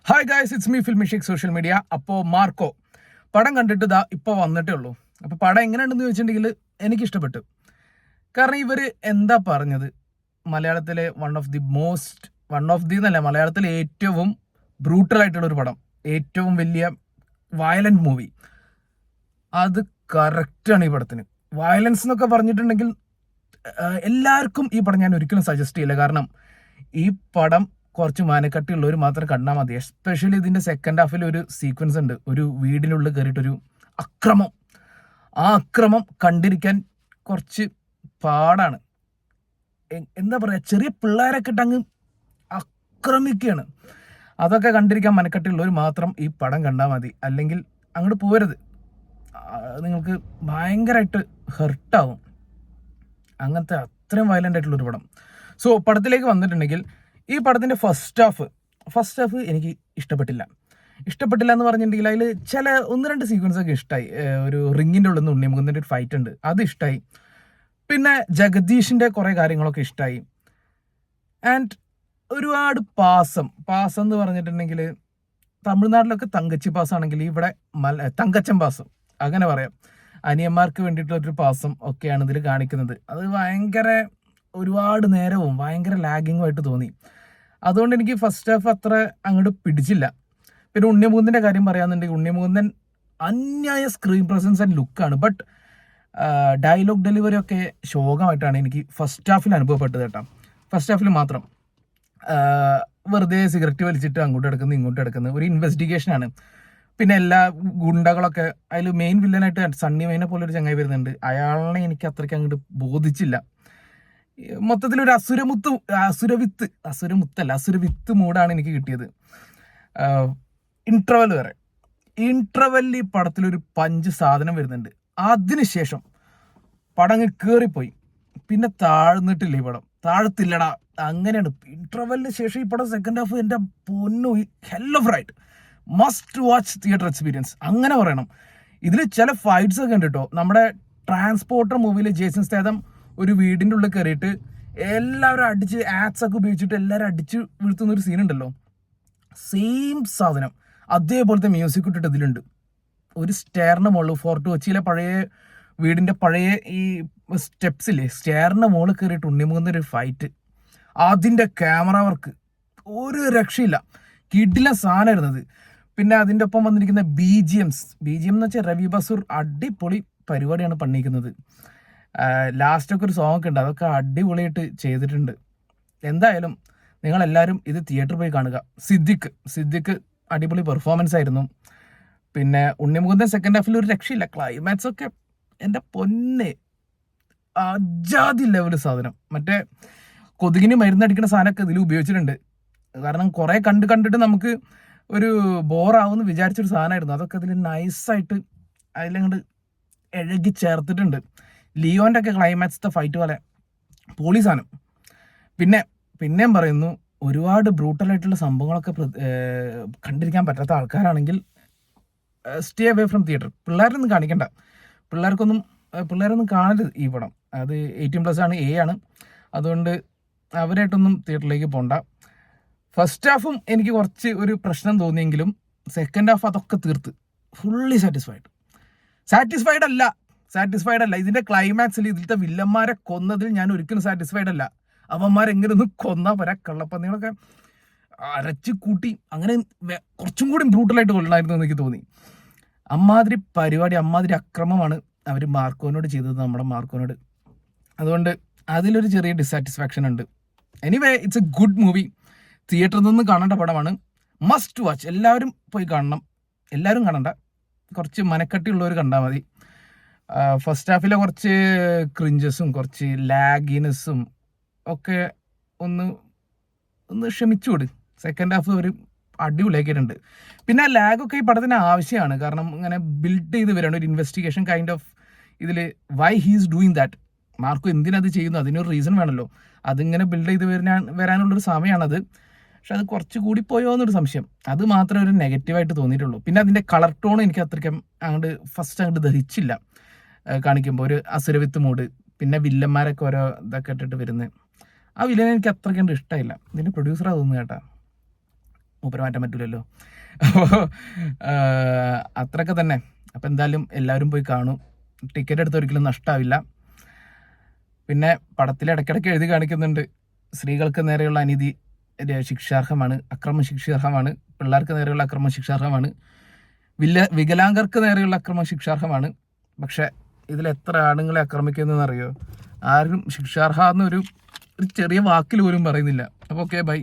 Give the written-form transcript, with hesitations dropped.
Hi guys, it's me Filmishik social media. അപ്പോൾ Marco പടം കണ്ടിട്ട് ഇതാ ഇപ്പോൾ വന്നിട്ടേ ഉള്ളൂ. അപ്പോൾ പടം എങ്ങനെയുണ്ടെന്ന് ചോദിച്ചിട്ടുണ്ടെങ്കിൽ എനിക്കിഷ്ടപ്പെട്ടു. കാരണം ഇവർ എന്താ പറഞ്ഞത്, മലയാളത്തിലെ വൺ ഓഫ് ദി എന്നല്ല, മലയാളത്തിലെ ഏറ്റവും ബ്രൂട്ടലായിട്ടുള്ളൊരു പടം, ഏറ്റവും വലിയ വയലൻറ്റ് മൂവി, അത് കറക്റ്റാണ് ഈ പടത്തിന്. വയലൻസ് എന്നൊക്കെ പറഞ്ഞിട്ടുണ്ടെങ്കിൽ എല്ലാവർക്കും ഈ പടം ഞാൻ ഒരിക്കലും സജസ്റ്റ് ചെയ്യില്ല. കാരണം ഈ പടം കുറച്ച് മാനക്കട്ടിയുള്ളവർ മാത്രം കണ്ടാൽ മതി. എസ്പെഷ്യലി ഇതിൻ്റെ സെക്കൻഡ് ഹാഫിൽ ഒരു സീക്വൻസ് ഉണ്ട്, ഒരു വീടിനുള്ളിൽ കയറിയിട്ടൊരു അക്രമം. ആ അക്രമം കണ്ടിരിക്കാൻ കുറച്ച് പാടാണ്. എന്താ പറയുക, ചെറിയ പിള്ളേരൊക്കെ ഇട്ട് അങ്ങ് ആക്രമിക്കുകയാണ്. അതൊക്കെ കണ്ടിരിക്കാൻ മനക്കട്ടിയുള്ളവർ മാത്രം ഈ പടം കണ്ടാൽ മതി. അല്ലെങ്കിൽ അങ്ങോട്ട് പോരുത്, നിങ്ങൾക്ക് ഭയങ്കരമായിട്ട് ഹെർട്ടാവും. അങ്ങനത്തെ അത്രയും വയലൻ്റ് ആയിട്ടുള്ളൊരു പടം. സോ പടത്തിലേക്ക് വന്നിട്ടുണ്ടെങ്കിൽ ഈ പടത്തിൻ്റെ ഫസ്റ്റ് ഹാഫ് എനിക്ക് ഇഷ്ടപ്പെട്ടില്ല എന്ന് പറഞ്ഞിട്ടുണ്ടെങ്കിൽ അതിൽ ചില ഒന്ന് രണ്ട് സീക്വൻസ് ഒക്കെ ഇഷ്ടമായി. ഒരു റിങ്ങിൻ്റെ ഉള്ളിൽ നിന്ന് ഉണ്ണിമുകുന്ദൻ്റെ ഒരു ഫൈറ്റ് ഉണ്ട്, അത് ഇഷ്ടമായി. പിന്നെ ജഗദീഷിൻ്റെ കുറേ കാര്യങ്ങളൊക്കെ ഇഷ്ടമായി. ആൻഡ് ഒരുപാട് പാസം എന്ന് പറഞ്ഞിട്ടുണ്ടെങ്കിൽ തമിഴ്നാട്ടിലൊക്കെ തങ്കച്ചി പാസ്സാണെങ്കിൽ ഇവിടെ തങ്കച്ചൻ പാസം അങ്ങനെ പറയാം. അനിയന്മാർക്ക് വേണ്ടിയിട്ടുള്ളൊരു പാസം ഒക്കെയാണ് ഇതിൽ കാണിക്കുന്നത്. അത് ഭയങ്കര ഒരുപാട് നേരവും ഭയങ്കര ലാഗിങ്ങുമായിട്ട് തോന്നി. അതുകൊണ്ട് എനിക്ക് ഫസ്റ്റ് ഹാഫ് അത്ര അങ്ങോട്ട് പിടിച്ചില്ല. പിന്നെ ഉണ്ണിമുകുന്ദൻ്റെ കാര്യം പറയാന്നുണ്ടെങ്കിൽ ഉണ്ണിമുകുന്ദൻ അന്യായ സ്ക്രീൻ പ്രസൻസ് ആൻഡ് ലുക്കാണ്. ബട്ട് ഡയലോഗ് ഡെലിവറി ഒക്കെ ശോകമായിട്ടാണ് എനിക്ക് ഫസ്റ്റ് ഹാഫിൽ അനുഭവപ്പെട്ടത് കേട്ടോ. ഫസ്റ്റ് ഹാഫിൽ മാത്രം വെറുതെ സിഗരറ്റ് വലിച്ചിട്ട് അങ്ങോട്ട് എടുക്കുന്നു ഇങ്ങോട്ട് എടുക്കുന്നു, ഒരു ഇൻവെസ്റ്റിഗേഷനാണ്. പിന്നെ എല്ലാ ഗുണ്ടകളൊക്കെ അതിൽ മെയിൻ വില്ലനായിട്ട് സണ്ണി മെയിനെ പോലെ ഒരു ചങ്ങായി വരുന്നുണ്ട്. അയാളെ എനിക്ക് അത്രയ്ക്ക് അങ്ങോട്ട് ബോധിച്ചില്ല. മൊത്തത്തിലൊരു അസുരവിത്ത് മൂടാണ് എനിക്ക് കിട്ടിയത്. ഇന്റർവെല്ലിൽ ഈ പടത്തിലൊരു പഞ്ച് സാധനം വരുന്നുണ്ട്. അതിനുശേഷം പടം അങ്ങ് കയറിപ്പോയി, പിന്നെ താഴ്ന്നിട്ടില്ല. ഈ പടം താഴത്തില്ലടാ, അങ്ങനെയാണ്. ഇന്റർവെല്ലിന് ശേഷം ഈ പടം സെക്കൻഡ് ഹാഫ് എൻ്റെ പൊന്നു hell of ride must watch theatre experience അങ്ങനെ പറയണം. ഇതിൽ ചില ഫൈറ്റ്സ് ഒക്കെ ഉണ്ട് കേട്ടോ. നമ്മുടെ ട്രാൻസ്പോർട്ടർ മൂവിയിൽ ജേസൺ സ്റ്റേഥം ഒരു വീടിൻ്റെ ഉള്ളിൽ കയറിയിട്ട് എല്ലാവരും അടിച്ച് ആക്സ് ഒക്കെ ഉപയോഗിച്ചിട്ട് എല്ലാവരും അടിച്ച് വീഴ്ത്തുന്ന ഒരു സീനുണ്ടല്ലോ, സെയിം സാധനം അതേപോലത്തെ മ്യൂസിക് ഇട്ടിട്ട് ഇതിലുണ്ട്. ഒരു സ്റ്റെയറിൻ്റെ മുകളിൽ ഫോർട്ട് കൊച്ചിയിലെ പഴയ വീടിൻ്റെ പഴയ ഈ സ്റ്റെപ്സില്ലേ, സ്റ്റെയറിൻ്റെ മുകളിൽ കയറിയിട്ട് ഉണ്ണിമുകുന്ന ഒരു ഫൈറ്റ്, അതിൻ്റെ ക്യാമറ വർക്ക് ഒരു രക്ഷയില്ല, കിടില സാധനമായിരുന്നത്. പിന്നെ അതിൻ്റെ ഒപ്പം വന്നിരിക്കുന്ന ബി ജി എം എന്ന് വെച്ചാൽ രവി ബസൂർ അടിപൊളി പരിപാടിയാണ് പണിയിക്കുന്നത്. ലാസ്റ്റൊക്കെ ഒരു സോങ് ഒക്കെ ഉണ്ട്, അതൊക്കെ അടിപൊളിയായിട്ട് ചെയ്തിട്ടുണ്ട്. എന്തായാലും നിങ്ങളെല്ലാവരും ഇത് തിയേറ്ററിൽ പോയി കാണുക. സിദ്ദിഖ് അടിപൊളി പെർഫോമൻസ് ആയിരുന്നു. പിന്നെ ഉണ്ണിമുകുന്ദൻ സെക്കൻഡ് ഹാഫിൽ ഒരു രക്ഷയില്ല. ക്ലൈമാക്സ് ഒക്കെ എൻ്റെ പൊന്നെ അജാതി ലെവൽ സാധനം. മറ്റേ കൊതുകിന് മരുന്നടിക്കുന്ന സാധനമൊക്കെ ഇതിൽ ഉപയോഗിച്ചിട്ടുണ്ട്. കാരണം കുറേ കണ്ടിട്ട് നമുക്ക് ഒരു ബോറാവുമെന്ന് വിചാരിച്ചൊരു സാധനമായിരുന്നു. അതൊക്കെ അതിൽ നൈസായിട്ട് അതിലങ്ങോട്ട് ഇഴകി ചേർത്തിട്ടുണ്ട്. ലിയോൻ്റെ ഒക്കെ ക്ലൈമാക്സത്തെ ഫൈറ്റ് പോലെ പോളി സാധനം. പിന്നെയും പറയുന്നു, ഒരുപാട് ബ്രൂട്ടലായിട്ടുള്ള സംഭവങ്ങളൊക്കെ കണ്ടിരിക്കാൻ പറ്റാത്ത ആൾക്കാരാണെങ്കിൽ സ്റ്റേ അവേ ഫ്രം തിയേറ്റർ. പിള്ളേരൊന്നും കാണിക്കണ്ട, പിള്ളേരൊന്നും കാണരുത് ഈ പടം. അത് 18+ ആണ്, A ആണ്. അതുകൊണ്ട് അവരായിട്ടൊന്നും തിയേറ്ററിലേക്ക് പോകണ്ട. ഫസ്റ്റ് ഹാഫും എനിക്ക് കുറച്ച് ഒരു പ്രശ്നം തോന്നിയെങ്കിലും സെക്കൻഡ് ഹാഫ് അതൊക്കെ തീർത്ത് ഫുള്ളി സാറ്റിസ്ഫൈഡ് അല്ല. ഇതിൻ്റെ ക്ലൈമാക്സിൽ ഇതിലത്തെ വില്ലന്മാരെ കൊന്നതിൽ ഞാൻ ഒരിക്കലും സാറ്റിസ്ഫൈഡ് അല്ല. അവന്മാരെങ്ങനെയൊന്നും കൊന്നാൽ പോരാ, കള്ളപ്പന്നികളൊക്കെ അരച്ച് കൂട്ടി അങ്ങനെ കുറച്ചും കൂടി ബ്രൂട്ടലായിട്ട് കൊല്ലണമായിരുന്നു എനിക്ക് തോന്നി. അമ്മാതിരി പരിപാടി, അമ്മാതിരി അക്രമമാണ് അവർ മാർക്കോനോട് ചെയ്തത്, നമ്മുടെ മാർക്കോനോട്. അതുകൊണ്ട് അതിലൊരു ചെറിയ ഡിസാറ്റിസ്ഫാക്ഷൻ ഉണ്ട്. Anyway, it's A good movie. തിയേറ്ററിൽ നിന്ന് കാണേണ്ട പടമാണ്, മസ്റ്റ് വാച്ച്. എല്ലാവരും പോയി കാണണം. എല്ലാവരും കാണണ്ട, കുറച്ച് മനക്കട്ടിയുള്ളവർ കണ്ടാൽ മതി. ഫസ്റ്റ് ഹാഫിലെ കുറച്ച് ക്രിഞ്ചസും കുറച്ച് ലാഗിനെസ്സും ഒക്കെ ഒന്ന് ക്ഷമിച്ചുകൂടി. സെക്കൻഡ് ഹാഫ് ഒരു അടിപൊളിയാക്കിയിട്ടുണ്ട്. പിന്നെ ആ ലാഗൊക്കെ ഈ പടത്തിന് ആവശ്യമാണ്. കാരണം ഇങ്ങനെ ബിൽഡ് ചെയ്ത് വരികയാണ് ഒരു ഇൻവെസ്റ്റിഗേഷൻ കൈൻഡ് ഓഫ്. ഇതിൽ why he's doing that, Marco എന്തിനത് ചെയ്യുന്നു, അതിനൊരു റീസൺ വേണമല്ലോ. അതിങ്ങനെ ബിൽഡ് ചെയ്ത് വരാനുള്ളൊരു സമയമാണത്. പക്ഷെ അത് കുറച്ച് കൂടി പോയോ എന്നൊരു സംശയം. അത് മാത്രമേ ഒരു നെഗറ്റീവായിട്ട് തോന്നിയിട്ടുള്ളൂ. പിന്നെ അതിൻ്റെ കളർ ടോൺ എനിക്ക് അത്രയ്ക്കും അങ്ങോട്ട് ദഹിച്ചില്ല. കാണിക്കുമ്പോൾ ഒരു അസുരവിത്ത് മൂഡ്, പിന്നെ വില്ലന്മാരൊക്കെ ഓരോ ഇതൊക്കെ ഇട്ടിട്ട് വരുന്നത്, ആ വില്ലനെ എനിക്ക് അത്രയ്ക്ക് ഇഷ്ടമായില്ല. ഇതിൻ്റെ പ്രൊഡ്യൂസറാണ് തോന്നുന്നു കേട്ടാ. മൂപ്പര് മാറ്റാൻ പറ്റൂലല്ലോ. അപ്പോൾ അത്രയൊക്കെ തന്നെ. അപ്പോൾ എന്തായാലും എല്ലാവരും പോയി കാണും. ടിക്കറ്റ് എടുത്ത് ഒരിക്കലും നഷ്ടമാവില്ല. പിന്നെ പടത്തിൽ ഇടയ്ക്കിടയ്ക്ക് എഴുതി കാണിക്കുന്നുണ്ട്, സ്ത്രീകൾക്ക് നേരെയുള്ള അനീതി ശിക്ഷാർഹമാണ്, അക്രമം ശിക്ഷാർഹമാണ്, പിള്ളേർക്ക് നേരെയുള്ള അക്രമം ശിക്ഷാർഹമാണ്, വികലാംഗർക്ക് നേരെയുള്ള അക്രമം ശിക്ഷാർഹമാണ്. പക്ഷെ ഇതിൽ എത്ര ആണുങ്ങളെ ആക്രമിക്കുന്നതെന്ന് അറിയോ? ആരും ശിക്ഷാർഹ എന്നൊരു ചെറിയ വാക്കിൽ പോലും പറയുന്നില്ല. അപ്പോൾ ഓക്കെ, ബൈ.